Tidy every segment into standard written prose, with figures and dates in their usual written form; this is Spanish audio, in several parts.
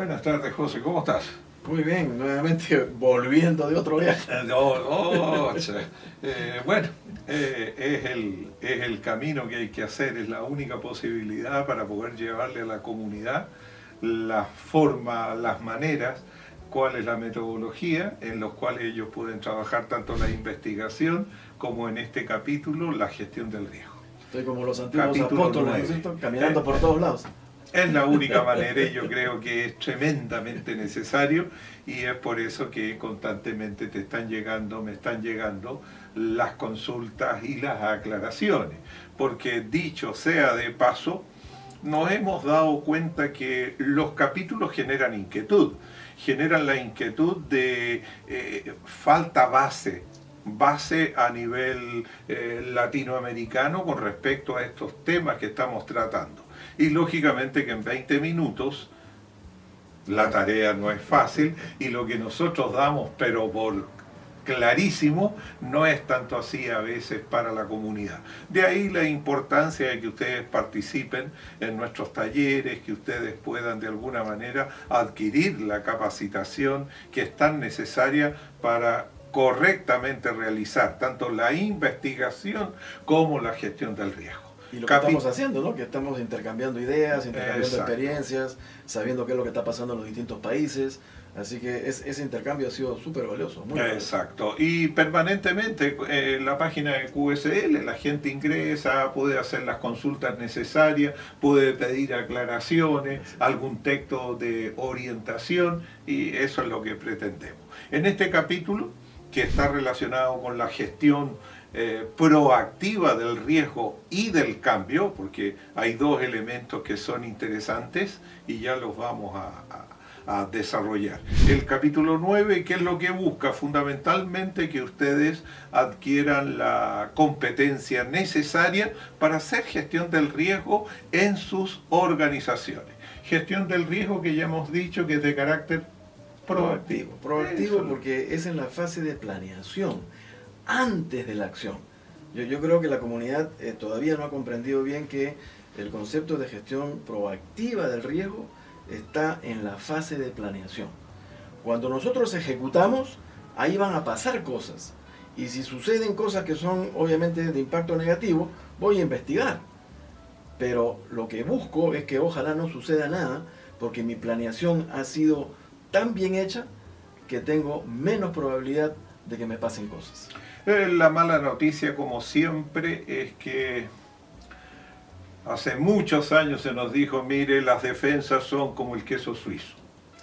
Buenas tardes, José, ¿cómo estás? Muy bien, nuevamente volviendo de otro viaje. Bueno, es el camino que hay que hacer, es la única posibilidad para poder llevarle a la comunidad la forma, las maneras, cuál es la metodología en los cuales ellos pueden trabajar tanto la investigación como en este capítulo la gestión del riesgo. Estoy como los antiguos Capítulo apóstoles, 9. ¿no es cierto? Caminando por todos lados. Es la única manera y yo creo que es tremendamente necesario y es por eso que constantemente me están llegando las consultas y las aclaraciones. Porque dicho sea de paso, nos hemos dado cuenta que los capítulos generan la inquietud de falta base a nivel latinoamericano con respecto a estos temas que estamos tratando. Y lógicamente que en 20 minutos la tarea no es fácil y lo que nosotros damos, pero por clarísimo, no es tanto así a veces para la comunidad. De ahí la importancia de que ustedes participen en nuestros talleres, que ustedes puedan de alguna manera adquirir la capacitación que es tan necesaria para correctamente realizar tanto la investigación como la gestión del riesgo. Y lo que estamos haciendo, ¿no? Que estamos intercambiando ideas, intercambiando experiencias, sabiendo qué es lo que está pasando en los distintos países. Así que ese intercambio ha sido súper valioso. Muy Exacto. Y permanentemente en la página de QSL la gente ingresa, puede hacer las consultas necesarias, puede pedir aclaraciones, algún texto de orientación y eso es lo que pretendemos. En este capítulo, que está relacionado con la gestión proactiva del riesgo y del cambio, porque hay dos elementos que son interesantes y ya los vamos a desarrollar. El capítulo 9, ¿qué es lo que busca? Fundamentalmente que ustedes adquieran la competencia necesaria para hacer gestión del riesgo en sus organizaciones. Gestión del riesgo que ya hemos dicho que es de carácter proactivo. Proactivo porque es en la fase de planeación, antes de la acción. Yo creo que la comunidad todavía no ha comprendido bien que el concepto de gestión proactiva del riesgo está en la fase de planeación. Cuando nosotros ejecutamos, ahí van a pasar cosas. Y si suceden cosas que son obviamente de impacto negativo, voy a investigar. Pero lo que busco es que ojalá no suceda nada, porque mi planeación ha sido tan bien hecha que tengo menos probabilidad de que me pasen cosas. La mala noticia, como siempre, es que hace muchos años se nos dijo, mire, las defensas son como el queso suizo.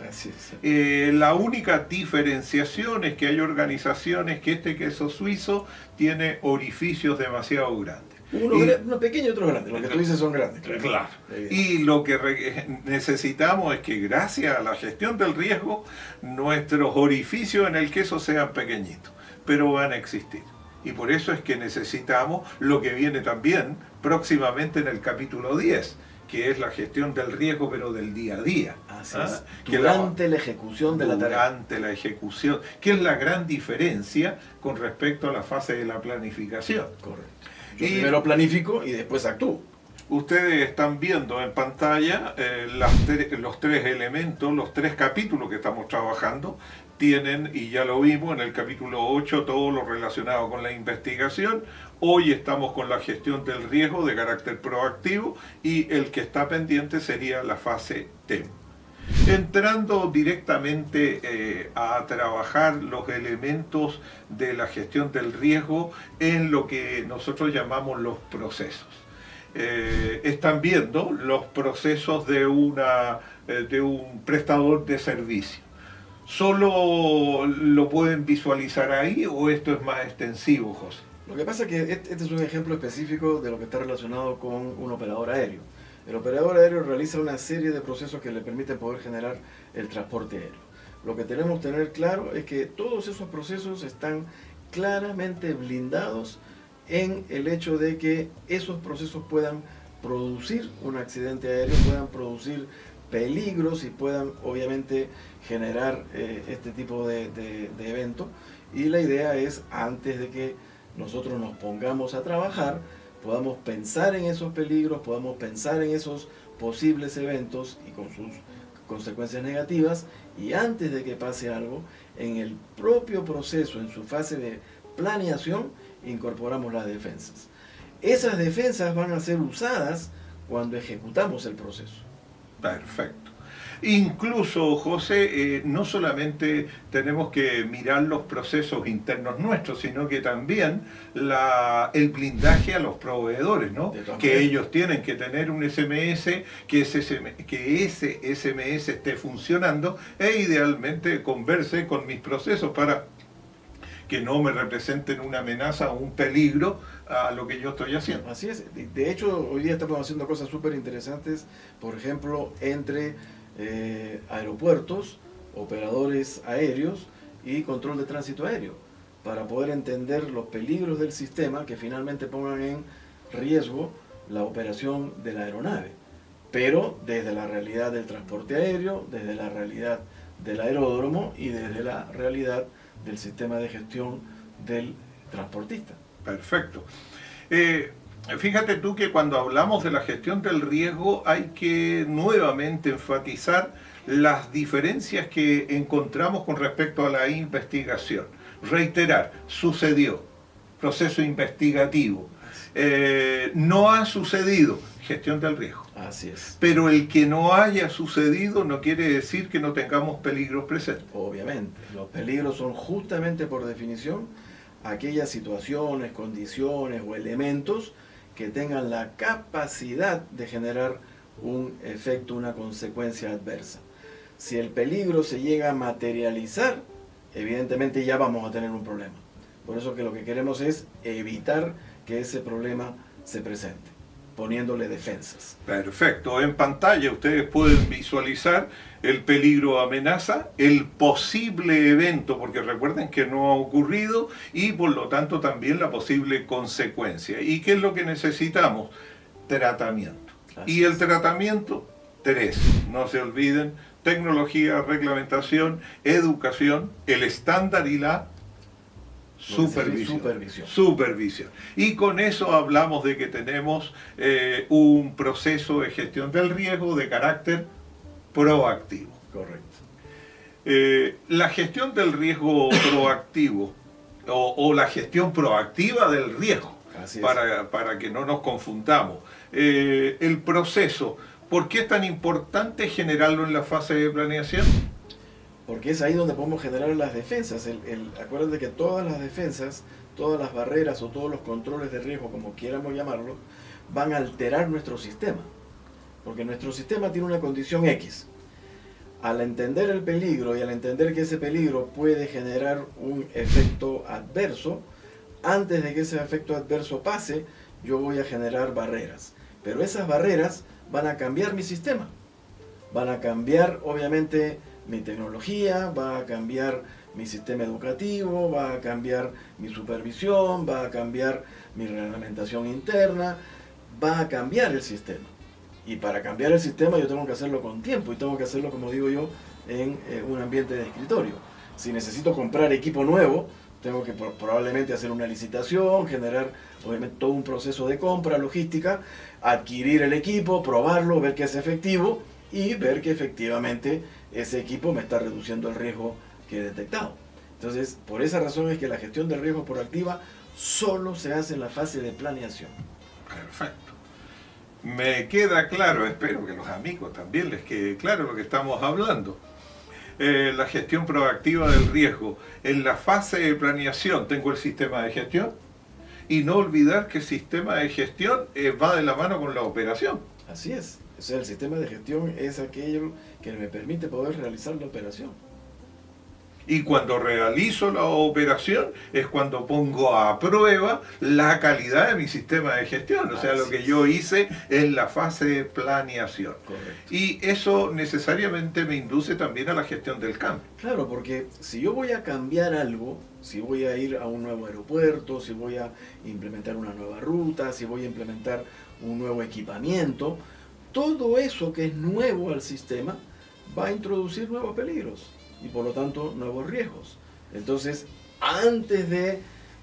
Así es. La única diferenciación es que hay organizaciones que este queso suizo tiene orificios demasiado grandes. Uno pequeño y otro grande, lo que tú dices son grandes. Claro. Y lo que necesitamos es que gracias a la gestión del riesgo, nuestros orificios en el queso sean pequeñitos, pero van a existir. Y por eso es que necesitamos lo que viene también próximamente en el capítulo 10, que es la gestión del riesgo, pero del día a día. Así es. Durante la ejecución de la tarea. Durante la ejecución, que es la gran diferencia con respecto a la fase de la planificación. Correcto. Yo primero planifico y después actúo. Ustedes están viendo en pantalla los tres elementos, los tres capítulos que estamos trabajando. Tienen, y ya lo vimos en el capítulo 8, todo lo relacionado con la investigación. Hoy estamos con la gestión del riesgo de carácter proactivo y el que está pendiente sería la fase TEM. Entrando directamente a trabajar los elementos de la gestión del riesgo en lo que nosotros llamamos los procesos. Están viendo los procesos de un prestador de servicio. ¿Solo lo pueden visualizar ahí o esto es más extensivo, José? Lo que pasa es que este es un ejemplo específico de lo que está relacionado con un operador aéreo. El operador aéreo realiza una serie de procesos que le permiten poder generar el transporte aéreo. Lo que tenemos que tener claro es que todos esos procesos están claramente blindados en el hecho de que esos procesos puedan producir un accidente aéreo, puedan producir peligros y puedan obviamente generar este tipo de evento. Y la idea es, antes de que nosotros nos pongamos a trabajar, podamos pensar en esos peligros, podamos pensar en esos posibles eventos y con sus consecuencias negativas, y antes de que pase algo, en el propio proceso, en su fase de planeación, incorporamos las defensas. Esas defensas van a ser usadas cuando ejecutamos el proceso. Perfecto. Incluso, José, no solamente tenemos que mirar los procesos internos nuestros, sino que también el blindaje a los proveedores, ¿no? Que ellos tienen que tener un SMS, que ese SMS esté funcionando e idealmente converse con mis procesos para que no me representen una amenaza o un peligro a lo que yo estoy haciendo. Así es. De hecho, hoy día estamos haciendo cosas súper interesantes, por ejemplo, entre aeropuertos, operadores aéreos y control de tránsito aéreo, para poder entender los peligros del sistema que finalmente pongan en riesgo la operación de la aeronave, pero desde la realidad del transporte aéreo, desde la realidad del aeródromo y desde la realidad del sistema de gestión del transportista. Perfecto. Fíjate tú que cuando hablamos de la gestión del riesgo hay que nuevamente enfatizar las diferencias que encontramos con respecto a la investigación. Reiterar, sucedió, proceso investigativo. No ha sucedido, gestión del riesgo. Así es. Pero el que no haya sucedido no quiere decir que no tengamos peligros presentes. Obviamente, los peligros son justamente por definición aquellas situaciones, condiciones o elementos que tengan la capacidad de generar un efecto, una consecuencia adversa. Si el peligro se llega a materializar, evidentemente ya vamos a tener un problema. Por eso que lo que queremos es evitar que ese problema se presente, poniéndole defensas. Perfecto. En pantalla ustedes pueden visualizar el peligro o amenaza, el posible evento, porque recuerden que no ha ocurrido, y por lo tanto también la posible consecuencia. ¿Y qué es lo que necesitamos? Tratamiento. Y el tratamiento, 3. No se olviden, tecnología, reglamentación, educación, el estándar y la supervisión. Y con eso hablamos de que tenemos un proceso de gestión del riesgo de carácter proactivo. Correcto. La gestión del riesgo proactivo o la gestión proactiva del riesgo, para que no nos confundamos. El proceso, ¿por qué es tan importante generarlo en la fase de planeación? Porque es ahí donde podemos generar las defensas. Acuérdense que todas las defensas, todas las barreras o todos los controles de riesgo, como quieramos llamarlo, van a alterar nuestro sistema. Porque nuestro sistema tiene una condición X. Al entender el peligro y al entender que ese peligro puede generar un efecto adverso, antes de que ese efecto adverso pase, yo voy a generar barreras. Pero esas barreras van a cambiar mi sistema. Van a cambiar, obviamente, mi tecnología, va a cambiar mi sistema educativo, va a cambiar mi supervisión, va a cambiar mi reglamentación interna, va a cambiar el sistema. Y para cambiar el sistema yo tengo que hacerlo con tiempo y tengo que hacerlo, como digo yo, en un ambiente de escritorio. Si necesito comprar equipo nuevo, tengo que probablemente hacer una licitación, generar obviamente todo un proceso de compra, logística, adquirir el equipo, probarlo, ver que es efectivo y ver que efectivamente ese equipo me está reduciendo el riesgo que he detectado. Entonces, por esa razón es que la gestión del riesgo proactiva solo se hace en la fase de planeación. Perfecto. Me queda claro, espero que los amigos también les quede claro lo que estamos hablando. La gestión proactiva del riesgo. En la fase de planeación tengo el sistema de gestión y no olvidar que el sistema de gestión va de la mano con la operación. Así es. O sea, el sistema de gestión es aquello que me permite poder realizar la operación. Y cuando realizo la operación es cuando pongo a prueba la calidad de mi sistema de gestión, o sea, lo que yo hice en la fase de planeación. Correcto. Y eso necesariamente me induce también a la gestión del cambio. Claro, porque si yo voy a cambiar algo, si voy a ir a un nuevo aeropuerto, si voy a implementar una nueva ruta, si voy a implementar un nuevo equipamiento, todo eso que es nuevo al sistema va a introducir nuevos peligros y por lo tanto nuevos riesgos. Entonces, antes de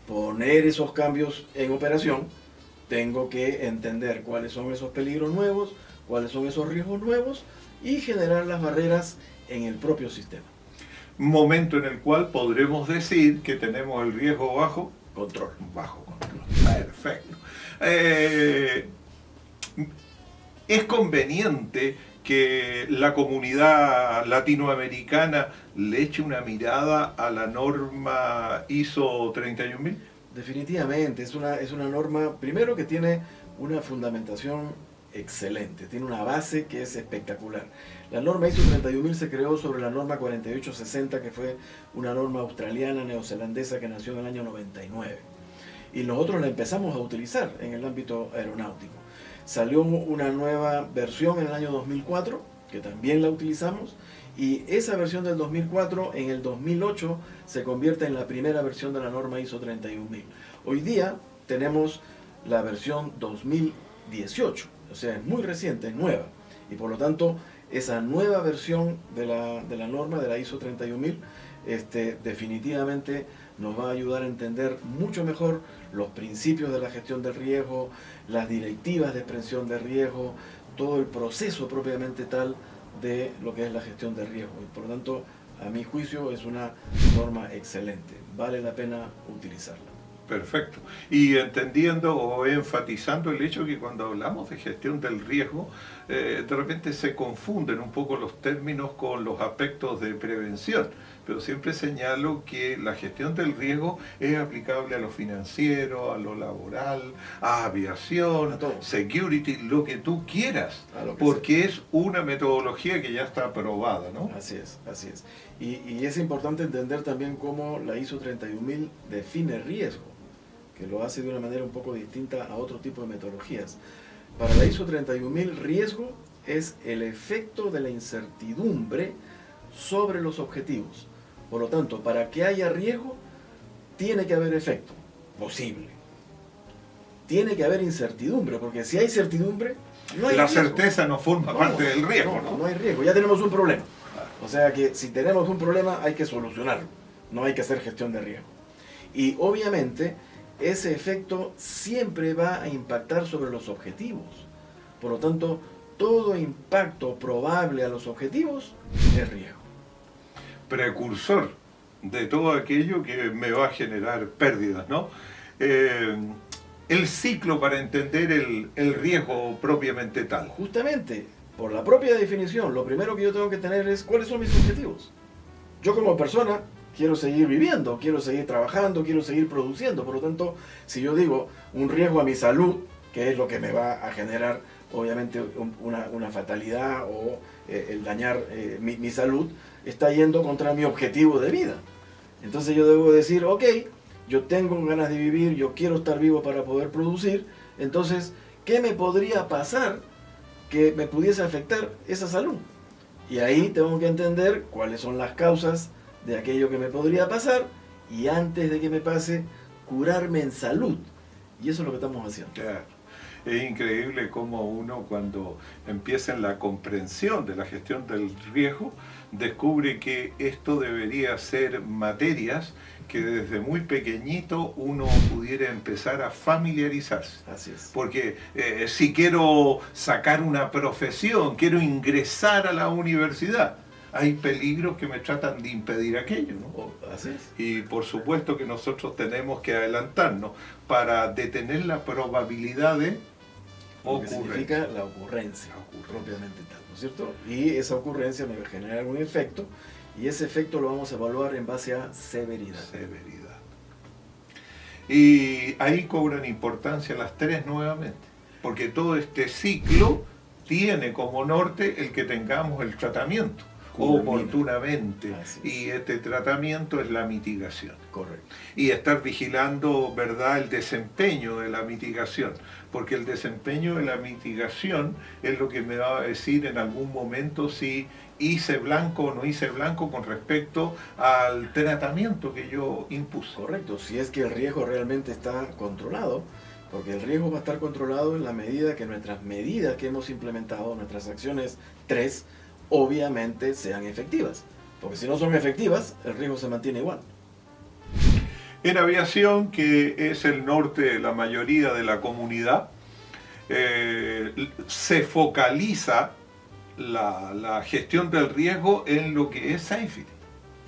poner esos cambios en operación, tengo que entender cuáles son esos peligros nuevos, cuáles son esos riesgos nuevos y generar las barreras en el propio sistema. Momento en el cual podremos decir que tenemos el riesgo bajo control. Bajo control. Perfecto. Es conveniente que la comunidad latinoamericana le eche una mirada a la norma ISO 31000. Definitivamente, es una norma, primero, que tiene una fundamentación excelente, tiene una base que es espectacular. La norma ISO 31000 se creó sobre la norma 4860, que fue una norma australiana, neozelandesa, que nació en el año 99. Y nosotros la empezamos a utilizar en el ámbito aeronáutico. Salió una nueva versión en el año 2004, que también la utilizamos, y esa versión del 2004, en el 2008, se convierte en la primera versión de la norma ISO 31000. Hoy día tenemos la versión 2018, o sea, es muy reciente, es nueva, y por lo tanto, esa nueva versión de la norma, de la ISO 31000, definitivamente nos va a ayudar a entender mucho mejor los principios de la gestión del riesgo, las directivas de expresión de riesgo, todo el proceso propiamente tal de lo que es la gestión de riesgo. Y por lo tanto, a mi juicio, es una norma excelente. Vale la pena utilizarla. Perfecto. Y entendiendo o enfatizando el hecho que cuando hablamos de gestión del riesgo, de repente se confunden un poco los términos con los aspectos de prevención. Pero siempre señalo que la gestión del riesgo es aplicable a lo financiero, a lo laboral, a aviación, a security, lo que tú quieras, porque es una metodología que ya está aprobada, ¿no? Así es, así es. Y es importante entender también cómo la ISO 31000 define riesgo, que lo hace de una manera un poco distinta a otro tipo de metodologías. Para la ISO 31000, riesgo es el efecto de la incertidumbre sobre los objetivos. Por lo tanto, para que haya riesgo, tiene que haber efecto posible. Tiene que haber incertidumbre, porque si hay certidumbre, no hay riesgo. La certeza no forma parte del riesgo, ¿no? No hay riesgo, ya tenemos un problema. O sea que si tenemos un problema hay que solucionarlo, no hay que hacer gestión de riesgo. Y obviamente ese efecto siempre va a impactar sobre los objetivos. Por lo tanto, todo impacto probable a los objetivos es riesgo. Precursor de todo aquello que me va a generar pérdidas, ¿no? El ciclo para entender el riesgo propiamente tal. Justamente, por la propia definición, lo primero que yo tengo que tener es cuáles son mis objetivos. Yo como persona quiero seguir viviendo, quiero seguir trabajando, quiero seguir produciendo. Por lo tanto, si yo digo un riesgo a mi salud, que es lo que me va a generar obviamente una fatalidad o el dañar mi salud, está yendo contra mi objetivo de vida. Entonces yo debo decir, ok, yo tengo ganas de vivir, yo quiero estar vivo para poder producir, entonces, ¿qué me podría pasar que me pudiese afectar esa salud? Y ahí tengo que entender cuáles son las causas de aquello que me podría pasar y antes de que me pase, curarme en salud. Y eso es lo que estamos haciendo. Claro. Es increíble cómo uno, cuando empieza en la comprensión de la gestión del riesgo, descubre que esto debería ser materias que desde muy pequeñito uno pudiera empezar a familiarizarse. Así es. Porque si quiero sacar una profesión, quiero ingresar a la universidad, hay peligros que me tratan de impedir aquello, ¿no? Así es. Y por supuesto que nosotros tenemos que adelantarnos para detener la probabilidad de lo que significa la ocurrencia, propiamente tal, ¿no es cierto? Y esa ocurrencia me va a generar un efecto, y ese efecto lo vamos a evaluar en base a severidad. Severidad. Y ahí cobran importancia las tres nuevamente, porque todo este ciclo tiene como norte el que tengamos el tratamiento oportunamente, y este tratamiento es la mitigación. Correcto. Y estar vigilando, ¿verdad?, el desempeño de la mitigación, porque el desempeño de la mitigación es lo que me va a decir en algún momento si hice blanco o no hice blanco con respecto al tratamiento que yo impuse. Correcto, si es que el riesgo realmente está controlado, porque el riesgo va a estar controlado en la medida que nuestras medidas que hemos implementado, nuestras acciones 3, obviamente sean efectivas, porque si no son efectivas, el riesgo se mantiene igual. En aviación, que es el norte de la mayoría de la comunidad, se focaliza la gestión del riesgo en lo que es safety.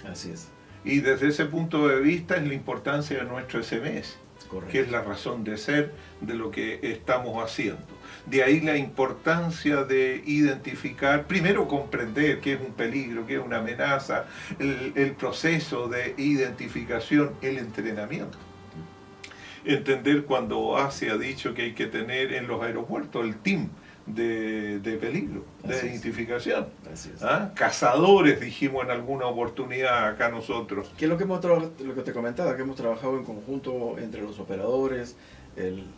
Así es. Y desde ese punto de vista es la importancia de nuestro SMS, Correcto. que es la razón de ser de lo que estamos haciendo. De ahí la importancia de identificar, primero comprender qué es un peligro, qué es una amenaza, el proceso de identificación, el entrenamiento. Entender cuando se ha dicho que hay que tener en los aeropuertos el team de peligro, de Así es. identificación. Así es. ¿Ah? Cazadores, dijimos en alguna oportunidad acá nosotros. Que es lo que lo que te comentaba, que hemos trabajado en conjunto entre los operadores,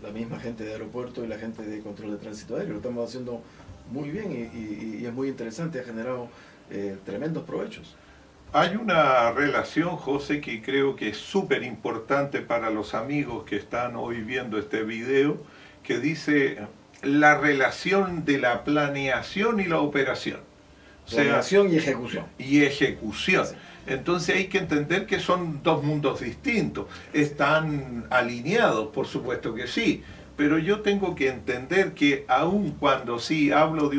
la misma gente de aeropuerto y la gente de control de tránsito aéreo. Lo estamos haciendo muy bien y es muy interesante, ha generado tremendos provechos. Hay una relación, José, que creo que es súper importante para los amigos que están hoy viendo este video, que dice la relación de la planeación y la operación. O sea, Planeación y ejecución. y ejecución. Sí. Entonces hay que entender que son dos mundos distintos. ¿Están alineados? Por supuesto que sí. Pero yo tengo que entender que aun cuando sí hablo de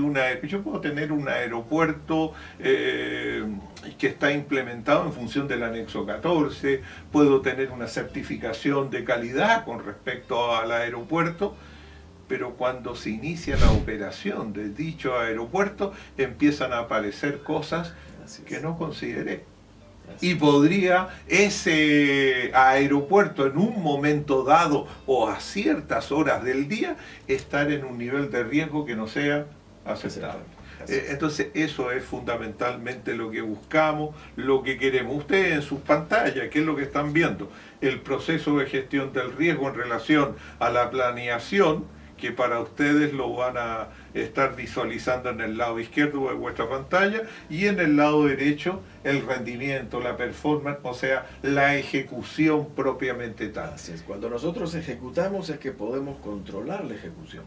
yo puedo tener un aeropuerto que está implementado en función del anexo 14, puedo tener una certificación de calidad con respecto al aeropuerto, pero cuando se inicia la operación de dicho aeropuerto empiezan a aparecer cosas Así es. que no consideré. Así Y podría ese aeropuerto en un momento dado o a ciertas horas del día estar en un nivel de riesgo que no sea aceptable. Así es. Entonces eso es fundamentalmente lo que buscamos, lo que queremos. Ustedes en sus pantallas, ¿qué es lo que están viendo? El proceso de gestión del riesgo en relación a la planeación, que para ustedes lo van a estar visualizando en el lado izquierdo de vuestra pantalla, y en el lado derecho el rendimiento, la performance, o sea, la ejecución propiamente tal. Así es. Cuando nosotros ejecutamos es que podemos controlar la ejecución.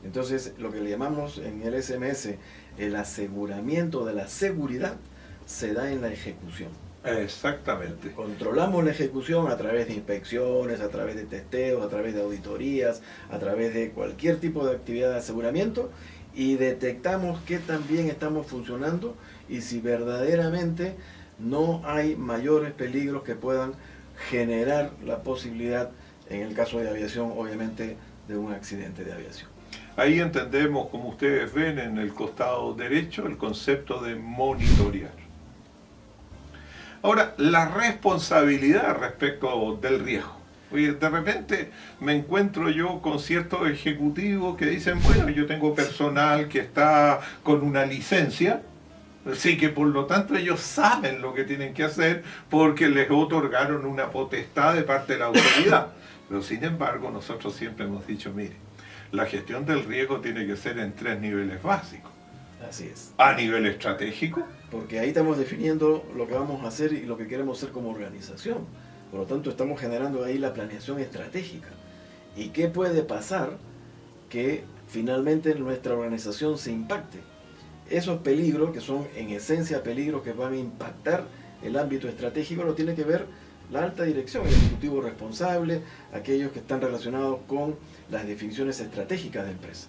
Entonces, lo que le llamamos en el SMS el aseguramiento de la seguridad se da en la ejecución. Exactamente. Controlamos la ejecución a través de inspecciones, a través de testeos, a través de auditorías, a través de cualquier tipo de actividad de aseguramiento y detectamos que también estamos funcionando y si verdaderamente no hay mayores peligros que puedan generar la posibilidad, en el caso de aviación, obviamente, de un accidente de aviación. Ahí entendemos, como ustedes ven en el costado derecho, el concepto de monitorear. Ahora, la responsabilidad respecto del riesgo. Oye, de repente me encuentro yo con ciertos ejecutivos que dicen, bueno, yo tengo personal que está con una licencia, así que por lo tanto ellos saben lo que tienen que hacer porque les otorgaron una potestad de parte de la autoridad. Pero sin embargo, nosotros siempre hemos dicho, mire, la gestión del riesgo tiene que ser en 3 niveles básicos. Así es. A nivel estratégico, Porque ahí estamos definiendo lo que vamos a hacer y lo que queremos hacer como organización. Por lo tanto, estamos generando ahí la planeación estratégica. ¿Y qué puede pasar que finalmente nuestra organización se impacte? Esos peligros, que son en esencia peligros que van a impactar el ámbito estratégico, lo tiene que ver la alta dirección, el ejecutivo responsable, aquellos que están relacionados con las definiciones estratégicas de empresa.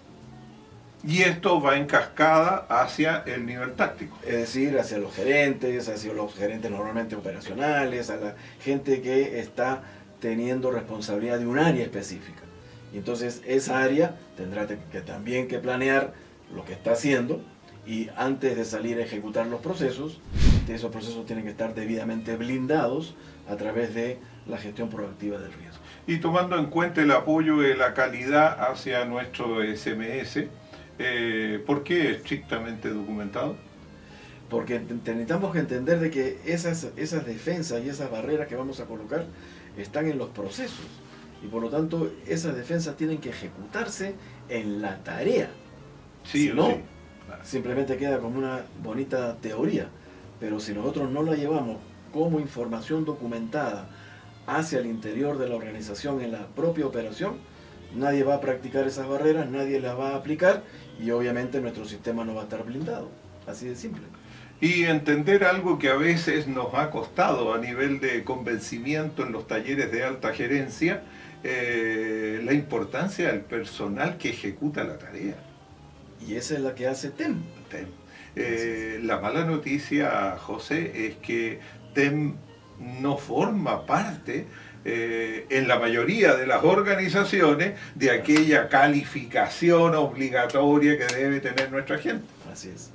y esto va en cascada hacia el nivel táctico. Es decir, hacia los gerentes normalmente operacionales, a la gente que está teniendo responsabilidad de un área específica. Y entonces esa área tendrá que también que planear lo que está haciendo y antes de salir a ejecutar los procesos, esos procesos tienen que estar debidamente blindados a través de la gestión proactiva del riesgo. Y tomando en cuenta el apoyo de la calidad hacia nuestro SMS, ¿por qué estrictamente documentado? Porque necesitamos que entender de que esas defensas y esas barreras que vamos a colocar están en los procesos. Y por lo tanto, esas defensas tienen que ejecutarse en la tarea. Sí, Si no, sí. simplemente queda como una bonita teoría. Pero si nosotros no la llevamos como información documentada hacia el interior de la organización en la propia operación, nadie va a practicar esas barreras, nadie las va a aplicar y obviamente nuestro sistema no va a estar blindado. Así de simple. Y entender algo que a veces nos ha costado a nivel de convencimiento en los talleres de alta gerencia, la importancia del personal que ejecuta la tarea. Y esa es la que hace TEM. La mala noticia, José, es que TEM no forma parte en la mayoría de las organizaciones de aquella calificación obligatoria que debe tener nuestra gente. Así es.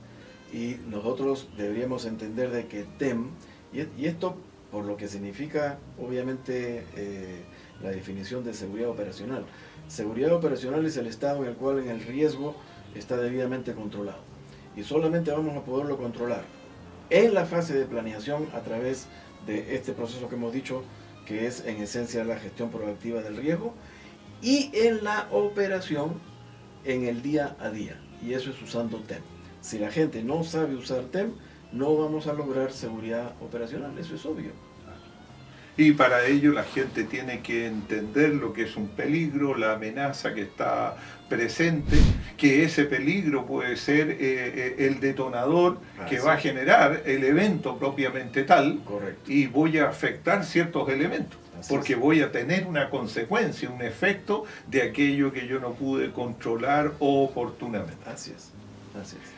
Y nosotros deberíamos entender de que TEM, y esto por lo que significa obviamente la definición de seguridad operacional. Seguridad operacional es el estado en el cual el riesgo está debidamente controlado. Y solamente vamos a poderlo controlar en la fase de planeación a través de este proceso que hemos dicho, que es en esencia la gestión proactiva del riesgo, y en la operación en el día a día. Y eso es usando TEM. Si la gente no sabe usar TEM, no vamos a lograr seguridad operacional, eso es obvio. Y para ello la gente tiene que entender lo que es un peligro, la amenaza que está presente, que ese peligro puede ser el detonador que va a generar el evento propiamente tal. Correcto. Y voy a afectar ciertos elementos, porque voy a tener una consecuencia, un efecto de aquello que yo no pude controlar oportunamente. Así es, así es.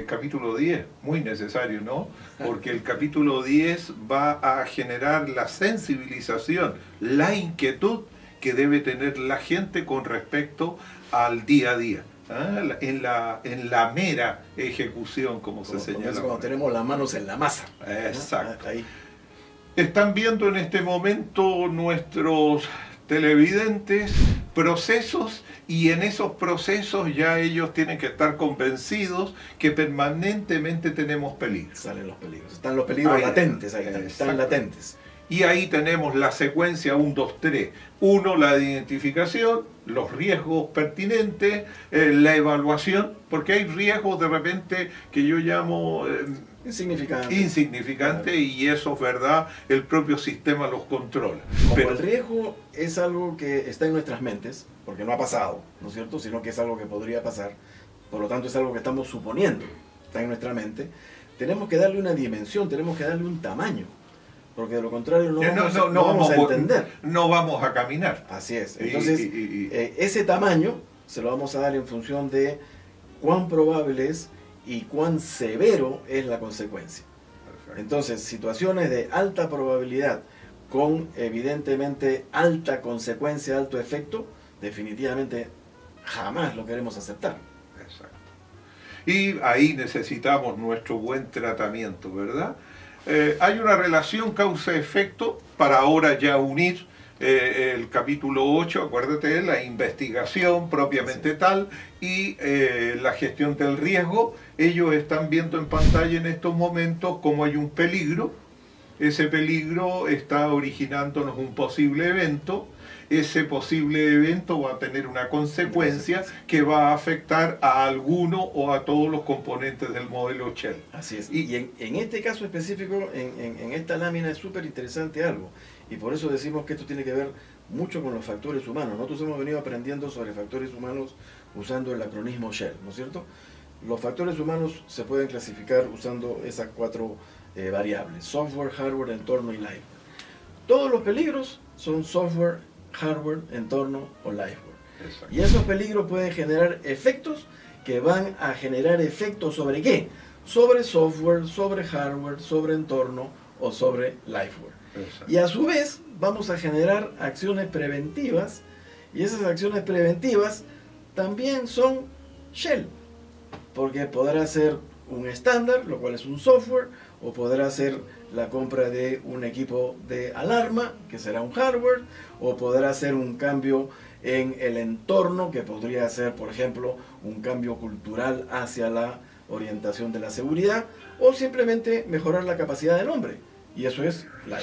Capítulo 10, muy necesario, ¿no? Porque el capítulo 10 va a generar la sensibilización, la inquietud que debe tener la gente con respecto al día a día, en la mera ejecución, como se señala. Cuando tenemos las manos en la masa. Exacto. Ahí. Están viendo en este momento nuestros televidentes procesos, y en esos procesos ya ellos tienen que estar convencidos que permanentemente tenemos peligros. Salen los peligros. Están los peligros latentes ahí, están latentes. Y ahí tenemos la secuencia 1, 2, 3. 1, la identificación, los riesgos pertinentes, la evaluación, porque hay riesgos de repente que yo llamo insignificantes, claro. Y eso es verdad, el propio sistema los controla. Pero el riesgo es algo que está en nuestras mentes, porque no ha pasado, ¿no es cierto? Sino que es algo que podría pasar, por lo tanto es algo que estamos suponiendo, está en nuestra mente. Tenemos que darle una dimensión, tenemos que darle un tamaño. Porque de lo contrario no vamos a entender. No vamos a caminar. Así es. Entonces, ese tamaño se lo vamos a dar en función de cuán probable es y cuán severo es la consecuencia. Perfecto. Entonces, situaciones de alta probabilidad con evidentemente alta consecuencia, alto efecto, definitivamente jamás lo queremos aceptar. Exacto. Y ahí necesitamos nuestro buen tratamiento, ¿verdad? Hay una relación causa-efecto para ahora ya unir el capítulo 8, acuérdate, la investigación propiamente tal y la gestión del riesgo. Ellos están viendo en pantalla en estos momentos cómo hay un peligro. Ese peligro está originándonos un posible evento. Ese posible evento va a tener una consecuencia que va a afectar a alguno o a todos los componentes del modelo Shell. Así es. Y en este caso específico, en esta lámina es súper interesante algo. Y por eso decimos que esto tiene que ver mucho con los factores humanos. Nosotros hemos venido aprendiendo sobre factores humanos usando el acronismo Shell, ¿no es cierto? Los factores humanos se pueden clasificar usando esas 4 variables: software, hardware, entorno y liveware. Todos los peligros son software, hardware, entorno o liveware. Exacto. Y esos peligros pueden generar efectos que van a generar efectos ¿sobre qué? Sobre software, sobre hardware, sobre entorno o sobre liveware. Exacto. Y a su vez vamos a generar acciones preventivas, y esas acciones preventivas también son Shell, porque podrá ser un estándar, lo cual es un software, o podrá ser la compra de un equipo de alarma, que será un hardware, o podrá ser un cambio en el entorno, que podría ser, por ejemplo, un cambio cultural hacia la orientación de la seguridad, o simplemente mejorar la capacidad del hombre, y eso es la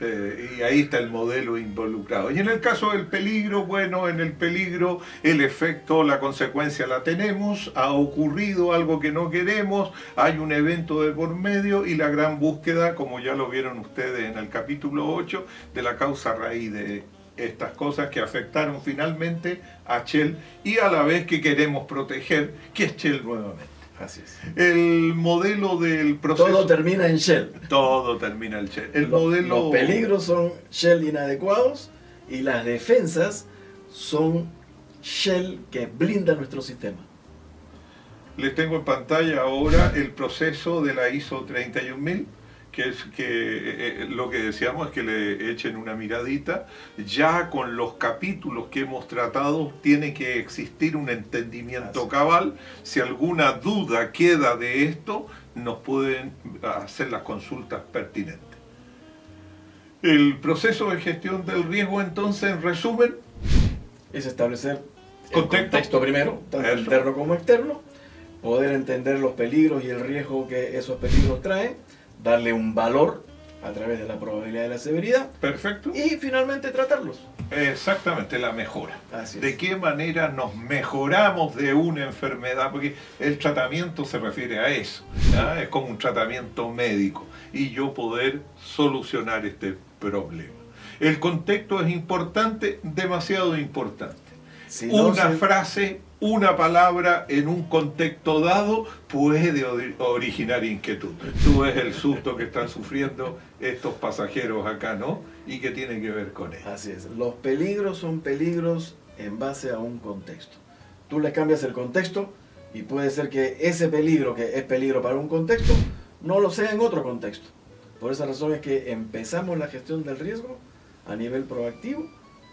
y ahí está el modelo involucrado. Y en el caso del peligro, bueno, en el peligro el efecto, la consecuencia la tenemos, ha ocurrido algo que no queremos, hay un evento de por medio y la gran búsqueda, como ya lo vieron ustedes en el capítulo 8, de la causa raíz de estas cosas que afectaron finalmente a Shell y a la vez que queremos proteger, que es Shell nuevamente. Así es. El modelo del proceso... Todo termina en Shell. Todo termina en Shell. Los peligros son Shell inadecuados y las defensas son shell que blinda nuestro sistema. Les tengo en pantalla ahora el proceso de la ISO 31000, que es que lo que deseamos es que le echen una miradita. Ya con los capítulos que hemos tratado tiene que existir un entendimiento cabal. Si alguna duda queda de esto, nos pueden hacer las consultas pertinentes. El proceso de gestión del riesgo, entonces, en resumen, es establecer el Contexto. contexto primero, tanto Eso. interno como externo, poder entender los peligros y el riesgo que esos peligros traen, darle un valor a través de la probabilidad de la severidad perfecto. y finalmente tratarlos. Exactamente, la mejora. Así es. ¿De qué manera nos mejoramos de una enfermedad? Porque el tratamiento se refiere a eso, ¿ya? Es como un tratamiento médico y yo poder solucionar este problema. El contexto es importante, demasiado importante. Si no Una se- frase, una palabra en un contexto dado puede originar inquietud. Tú ves el susto que están sufriendo estos pasajeros acá, ¿no? Y que tiene que ver con eso. Así es. Los peligros son peligros en base a un contexto. Tú le cambias el contexto y puede ser que ese peligro, que es peligro para un contexto, no lo sea en otro contexto. Por esa razón es que empezamos la gestión del riesgo a nivel proactivo,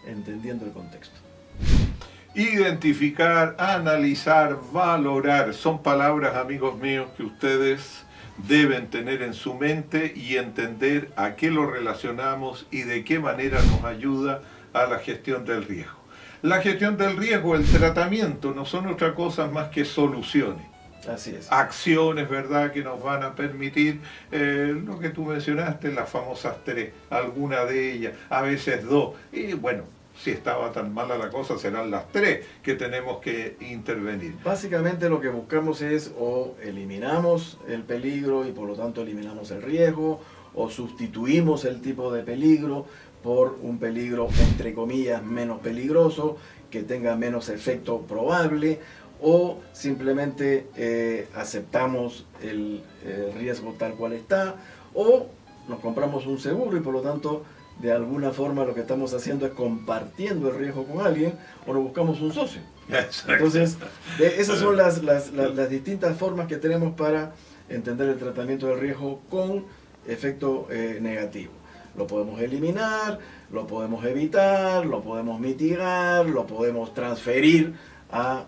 entendiendo el contexto. Identificar, analizar, valorar, son palabras, amigos míos, que ustedes deben tener en su mente y entender a qué lo relacionamos y de qué manera nos ayuda a la gestión del riesgo. La gestión del riesgo, el tratamiento, no son otra cosa más que soluciones. Así es. Acciones, ¿verdad?, que nos van a permitir lo que tú mencionaste, las famosas 3, alguna de ellas, a veces 2, y bueno, si estaba tan mala la cosa, serán las 3 que tenemos que intervenir. Básicamente lo que buscamos es o eliminamos el peligro y por lo tanto eliminamos el riesgo, o sustituimos el tipo de peligro por un peligro entre comillas menos peligroso, que tenga menos efecto probable, o simplemente aceptamos el riesgo tal cual está, o nos compramos un seguro y por lo tanto de alguna forma lo que estamos haciendo es compartiendo el riesgo con alguien, o nos buscamos un socio. Entonces, esas son las distintas formas que tenemos para entender el tratamiento del riesgo con efecto negativo. Lo podemos eliminar, lo podemos evitar, lo podemos mitigar, lo podemos transferir a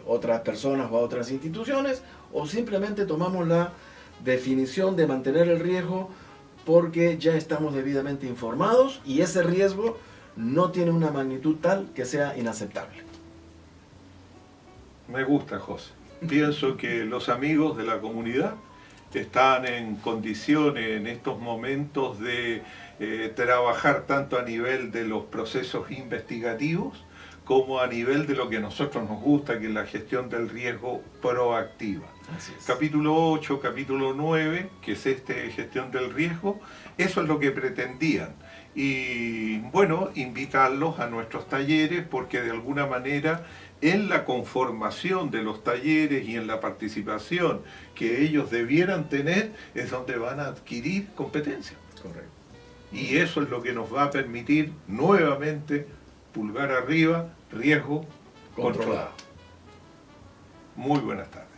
otras personas o a otras instituciones, o simplemente tomamos la definición de mantener el riesgo porque ya estamos debidamente informados y ese riesgo no tiene una magnitud tal que sea inaceptable. Me gusta, José. Pienso que los amigos de la comunidad están en condiciones en estos momentos de trabajar tanto a nivel de los procesos investigativos como a nivel de lo que a nosotros nos gusta, que es la gestión del riesgo proactiva. Así es. Capítulo 8, capítulo 9, que es gestión del riesgo, eso es lo que pretendían. Y bueno, invitarlos a nuestros talleres porque de alguna manera en la conformación de los talleres y en la participación que ellos debieran tener es donde van a adquirir competencia. Correcto. Y eso es lo que nos va a permitir nuevamente pulgar arriba, riesgo controlado. Muy buenas tardes.